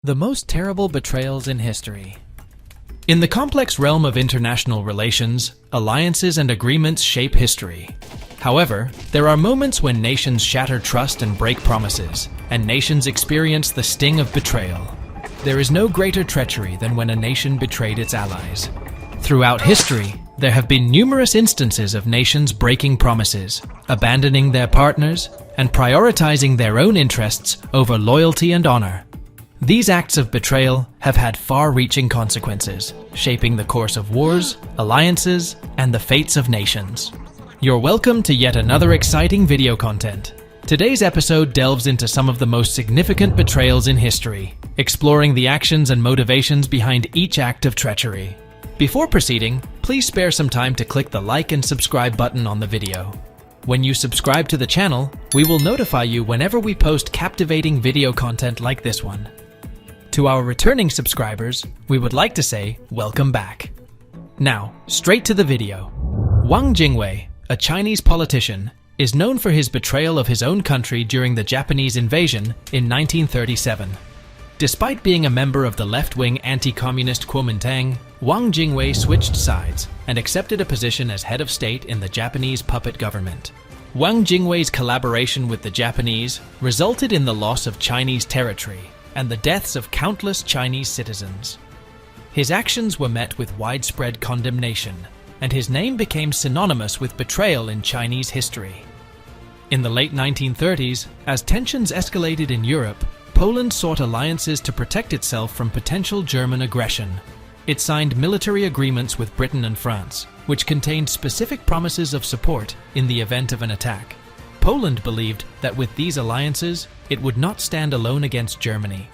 The most terrible betrayals in history. In the complex realm of international relations, alliances and agreements shape history. However, there are moments when nations shatter trust and break promises, and nations experience the sting of betrayal. There is no greater treachery than when a nation betrayed its allies. Throughout history, there have been numerous instances of nations breaking promises, abandoning their partners, and prioritizing their own interests over loyalty and honor. These acts of betrayal have had far-reaching consequences, shaping the course of wars, alliances, and the fates of nations. You're welcome to yet another exciting video content. Today's episode delves into some of the most significant betrayals in history, exploring the actions and motivations behind each act of treachery. Before proceeding, please spare some time to click the like and subscribe button on the video. When you subscribe to the channel, we will notify you whenever we post captivating video content like this one. To our returning subscribers, we would like to say welcome back. Now, straight to the video. Wang Jingwei, a Chinese politician, is known for his betrayal of his own country during the Japanese invasion in 1937. Despite being a member of the left-wing anti-communist Kuomintang, Wang Jingwei switched sides and accepted a position as head of state in the Japanese puppet government. Wang Jingwei's collaboration with the Japanese resulted in the loss of Chinese territory and the deaths of countless Chinese citizens. His actions were met with widespread condemnation, and his name became synonymous with betrayal in Chinese history. In the late 1930s, as tensions escalated in Europe, Poland sought alliances to protect itself from potential German aggression. It signed military agreements with Britain and France, which contained specific promises of support in the event of an attack. Poland believed that with these alliances, it would not stand alone against Germany.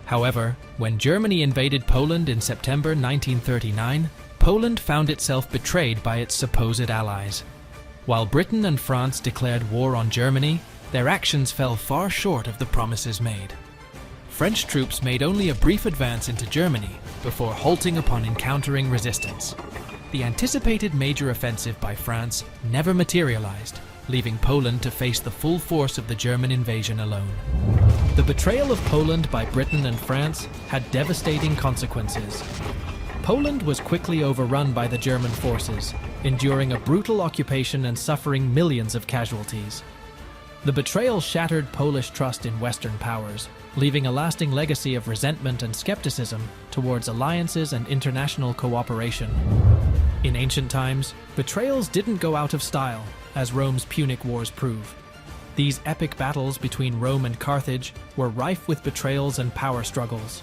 However, when Germany invaded Poland in September 1939, Poland found itself betrayed by its supposed allies. While Britain and France declared war on Germany, their actions fell far short of the promises made. French troops made only a brief advance into Germany before halting upon encountering resistance. The anticipated major offensive by France never materialized, leaving Poland to face the full force of the German invasion alone. The betrayal of Poland by Britain and France had devastating consequences. Poland was quickly overrun by the German forces, enduring a brutal occupation and suffering millions of casualties. The betrayal shattered Polish trust in Western powers, leaving a lasting legacy of resentment and skepticism towards alliances and international cooperation. In ancient times, betrayals didn't go out of style, as Rome's Punic Wars prove. These epic battles between Rome and Carthage were rife with betrayals and power struggles.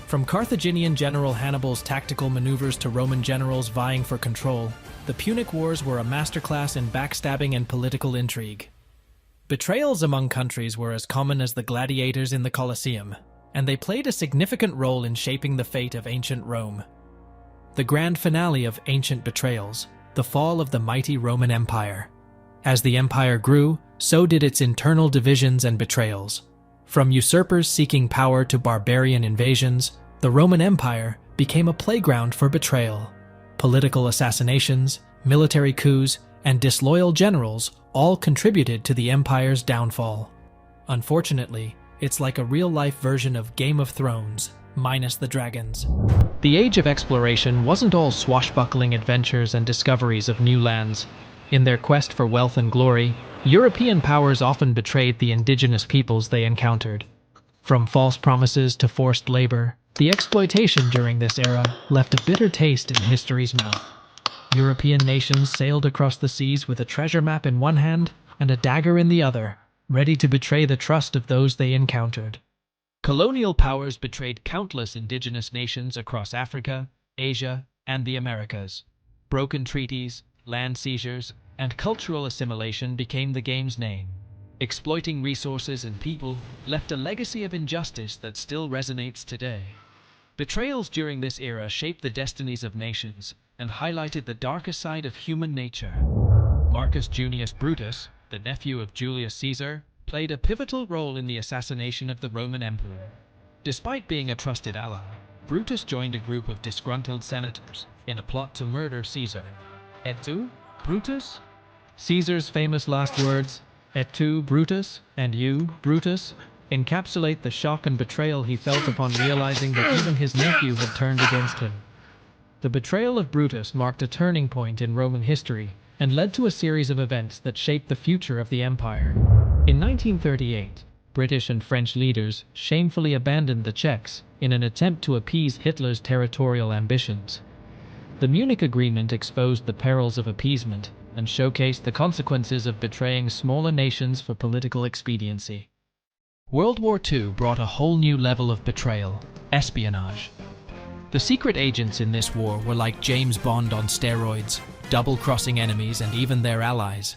From Carthaginian general Hannibal's tactical maneuvers to Roman generals vying for control, the Punic Wars were a masterclass in backstabbing and political intrigue. Betrayals among countries were as common as the gladiators in the Colosseum, and they played a significant role in shaping the fate of ancient Rome. The grand finale of ancient betrayals, the fall of the mighty Roman Empire. As the empire grew, so did its internal divisions and betrayals. From usurpers seeking power to barbarian invasions, the Roman Empire became a playground for betrayal. Political assassinations, military coups, and disloyal generals all contributed to the empire's downfall. Unfortunately, it's like a real-life version of Game of Thrones, minus the dragons. The age of exploration wasn't all swashbuckling adventures and discoveries of new lands. In their quest for wealth and glory, European powers often betrayed the indigenous peoples they encountered. From false promises to forced labor, the exploitation during this era left a bitter taste in history's mouth. European nations sailed across the seas with a treasure map in one hand and a dagger in the other, ready to betray the trust of those they encountered. Colonial powers betrayed countless indigenous nations across Africa, Asia, and the Americas. Broken treaties, land seizures, and cultural assimilation became the game's name. Exploiting resources and people left a legacy of injustice that still resonates today. Betrayals during this era shaped the destinies of nations and highlighted the darker side of human nature. Marcus Junius Brutus, the nephew of Julius Caesar, played a pivotal role in the assassination of the Roman emperor. Despite being a trusted ally, Brutus joined a group of disgruntled senators in a plot to murder Caesar. Et tu, Brutus? Caesar's famous last words, Et tu, Brutus, and you, Brutus, encapsulate the shock and betrayal he felt upon realizing that even his nephew had turned against him. The betrayal of Brutus marked a turning point in Roman history and led to a series of events that shaped the future of the empire. In 1938, British and French leaders shamefully abandoned the Czechs in an attempt to appease Hitler's territorial ambitions. The Munich Agreement exposed the perils of appeasement and showcased the consequences of betraying smaller nations for political expediency. World War II brought a whole new level of betrayal: espionage. The secret agents in this war were like James Bond on steroids, double-crossing enemies and even their allies.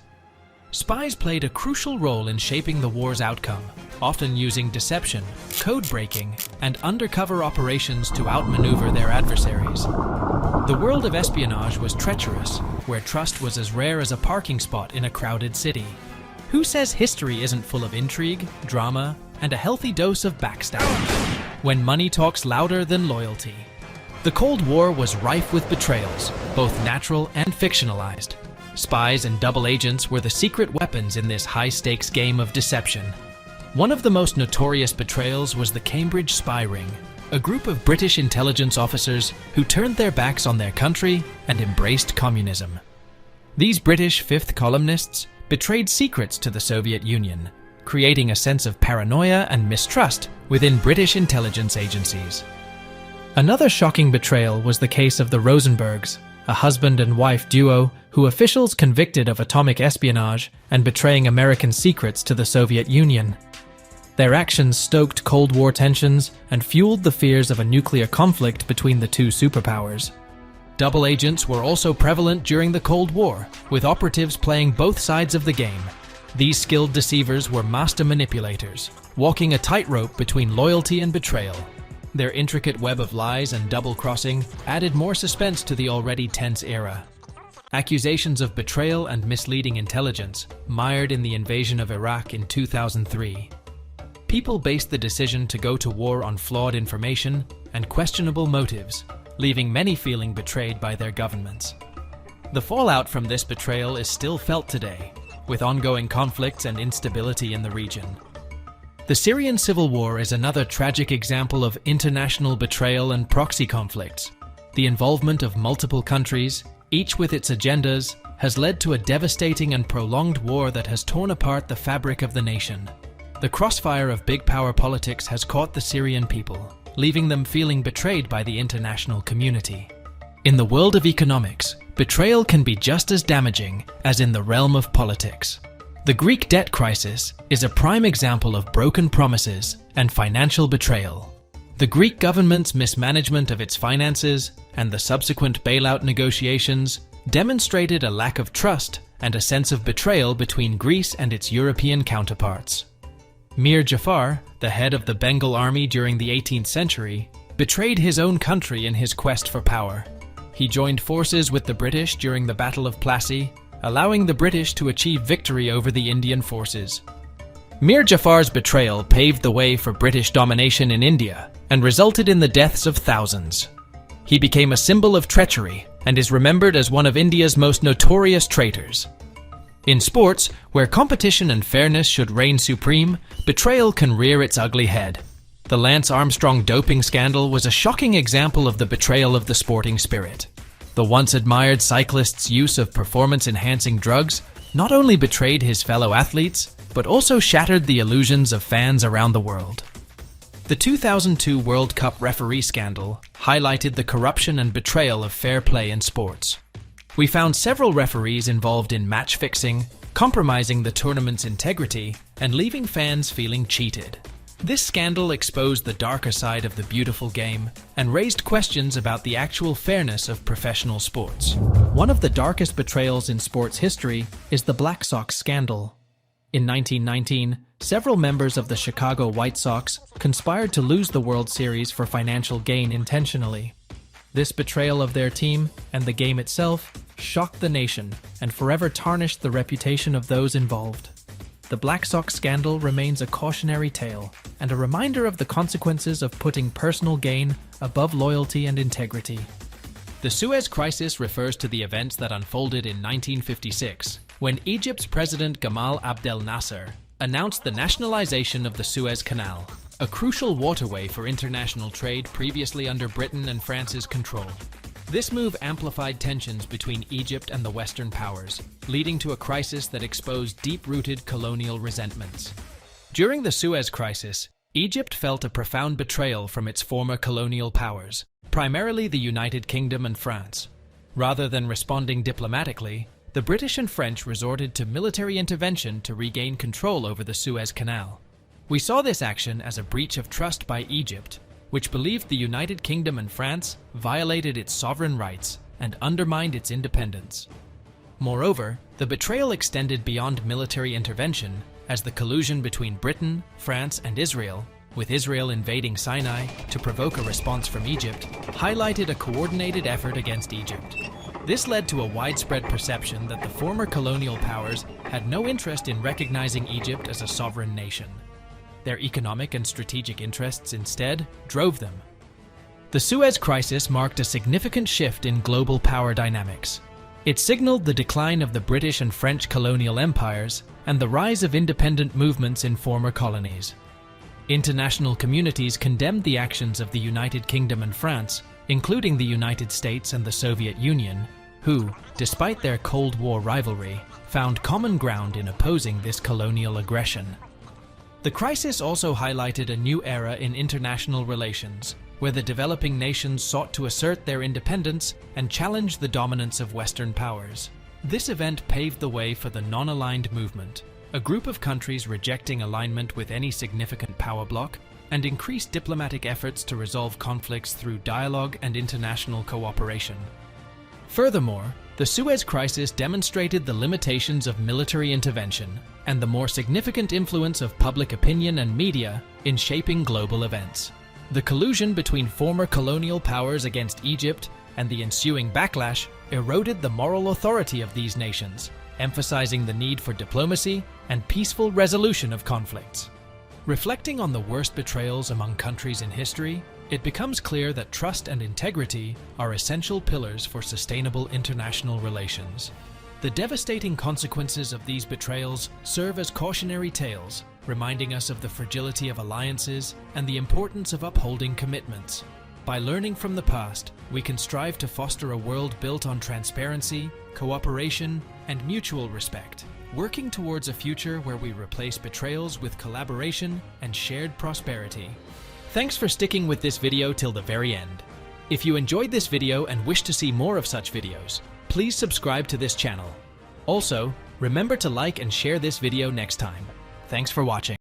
Spies played a crucial role in shaping the war's outcome, often using deception, code-breaking, and undercover operations to outmaneuver their adversaries. The world of espionage was treacherous, where trust was as rare as a parking spot in a crowded city. Who says history isn't full of intrigue, drama, and a healthy dose of backstabbing, when money talks louder than loyalty? The Cold War was rife with betrayals, both natural and fictionalized. Spies and double agents were the secret weapons in this high-stakes game of deception. One of the most notorious betrayals was the Cambridge spy ring, a group of British intelligence officers who turned their backs on their country and embraced communism. These British fifth columnists betrayed secrets to the Soviet Union, creating a sense of paranoia and mistrust within British intelligence agencies. Another shocking betrayal was the case of the Rosenbergs, a husband and wife duo who officials convicted of atomic espionage and betraying American secrets to the Soviet Union. Their actions stoked Cold War tensions and fueled the fears of a nuclear conflict between the two superpowers. Double agents were also prevalent during the Cold War, with operatives playing both sides of the game. These skilled deceivers were master manipulators, walking a tightrope between loyalty and betrayal. Their intricate web of lies and double-crossing added more suspense to the already tense era. Accusations of betrayal and misleading intelligence mired in the invasion of Iraq in 2003. People based the decision to go to war on flawed information and questionable motives, leaving many feeling betrayed by their governments. The fallout from this betrayal is still felt today, with ongoing conflicts and instability in the region. The Syrian civil war is another tragic example of international betrayal and proxy conflicts. The involvement of multiple countries, each with its agendas, has led to a devastating and prolonged war that has torn apart the fabric of the nation. The crossfire of big power politics has caught the Syrian people, leaving them feeling betrayed by the international community. In the world of economics, betrayal can be just as damaging as in the realm of politics. The Greek debt crisis is a prime example of broken promises and financial betrayal. The Greek government's mismanagement of its finances and the subsequent bailout negotiations demonstrated a lack of trust and a sense of betrayal between Greece and its European counterparts. Mir Jafar, the head of the Bengal army during the 18th century, betrayed his own country in his quest for power. He joined forces with the British during the Battle of Plassey, allowing the British to achieve victory over the Indian forces. Mir Jafar's betrayal paved the way for British domination in India and resulted in the deaths of thousands. He became a symbol of treachery and is remembered as one of India's most notorious traitors. In sports, where competition and fairness should reign supreme, betrayal can rear its ugly head. The Lance Armstrong doping scandal was a shocking example of the betrayal of the sporting spirit. The once admired cyclist's use of performance-enhancing drugs not only betrayed his fellow athletes, but also shattered the illusions of fans around the world. The 2002 World Cup referee scandal highlighted the corruption and betrayal of fair play in sports. We found several referees involved in match fixing, compromising the tournament's integrity, and leaving fans feeling cheated. This scandal exposed the darker side of the beautiful game and raised questions about the actual fairness of professional sports. One of the darkest betrayals in sports history is the Black Sox scandal. In 1919, several members of the Chicago White Sox conspired to lose the World Series for financial gain intentionally. This betrayal of their team and the game itself shocked the nation and forever tarnished the reputation of those involved. The Black Sox scandal remains a cautionary tale and a reminder of the consequences of putting personal gain above loyalty and integrity. The Suez Crisis refers to the events that unfolded in 1956, when Egypt's President Gamal Abdel Nasser announced the nationalization of the Suez Canal, a crucial waterway for international trade previously under Britain and France's control. This move amplified tensions between Egypt and the Western powers, leading to a crisis that exposed deep-rooted colonial resentments. During the Suez Crisis, Egypt felt a profound betrayal from its former colonial powers, primarily the United Kingdom and France. Rather than responding diplomatically, the British and French resorted to military intervention to regain control over the Suez Canal. We saw this action as a breach of trust by Egypt, which believed the United Kingdom and France violated its sovereign rights and undermined its independence. Moreover, the betrayal extended beyond military intervention, as the collusion between Britain, France, and Israel, with Israel invading Sinai to provoke a response from Egypt, highlighted a coordinated effort against Egypt. This led to a widespread perception that the former colonial powers had no interest in recognizing Egypt as a sovereign nation. Their economic and strategic interests instead drove them. The Suez Crisis marked a significant shift in global power dynamics. It signaled the decline of the British and French colonial empires and the rise of independent movements in former colonies. International communities condemned the actions of the United Kingdom and France, including the United States and the Soviet Union, who, despite their Cold War rivalry, found common ground in opposing this colonial aggression. The crisis also highlighted a new era in international relations, where the developing nations sought to assert their independence and challenge the dominance of Western powers. This event paved the way for the Non-Aligned Movement, a group of countries rejecting alignment with any significant power bloc, and increased diplomatic efforts to resolve conflicts through dialogue and international cooperation. Furthermore, the Suez Crisis demonstrated the limitations of military intervention and the more significant influence of public opinion and media in shaping global events. The collusion between former colonial powers against Egypt and the ensuing backlash eroded the moral authority of these nations, emphasizing the need for diplomacy and peaceful resolution of conflicts. Reflecting on the worst betrayals among countries in history, it becomes clear that trust and integrity are essential pillars for sustainable international relations. The devastating consequences of these betrayals serve as cautionary tales, reminding us of the fragility of alliances and the importance of upholding commitments. By learning from the past, we can strive to foster a world built on transparency, cooperation, and mutual respect, working towards a future where we replace betrayals with collaboration and shared prosperity. Thanks for sticking with this video till the very end. If you enjoyed this video and wish to see more of such videos, please subscribe to this channel. Also, remember to like and share this video next time. Thanks for watching.